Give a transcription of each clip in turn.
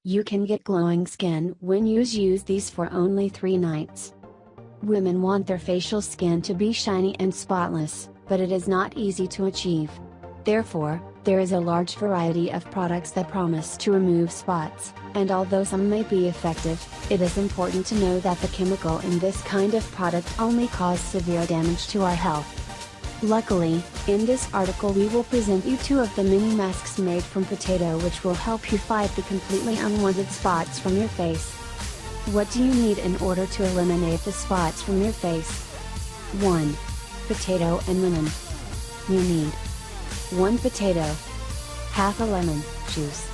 You can get glowing skin when you use these for only 3 nights. Women want their facial skin to be shiny and spotless, but it is not easy to achieve. Therefore, there is a large variety of products that promise to remove spots, and although some may be effective, it is important to know that the chemical in this kind of product only cause severe damage to our health. Luckily, in this article we will present you 2 of the mini masks made from potato which will help you fight the completely unwanted spots from your face. What do you need in order to eliminate the spots from your face? 1. Potato and lemon. You need 1 potato, half a lemon juice.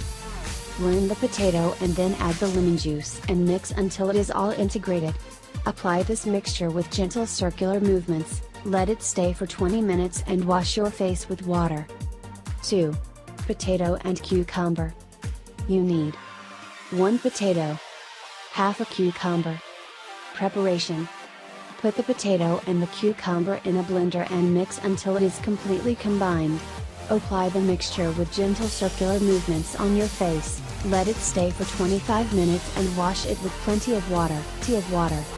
Blend the potato and then add the lemon juice and mix until it is all integrated. Apply this mixture with gentle circular movements, let it stay for 20 minutes and wash your face with water. 2. Potato and cucumber. You need 1 potato, half a cucumber. Preparation. Put the potato and the cucumber in a blender and mix until it is completely combined. Apply the mixture with gentle circular movements on your face, let it stay for 25 minutes and wash it with plenty of water.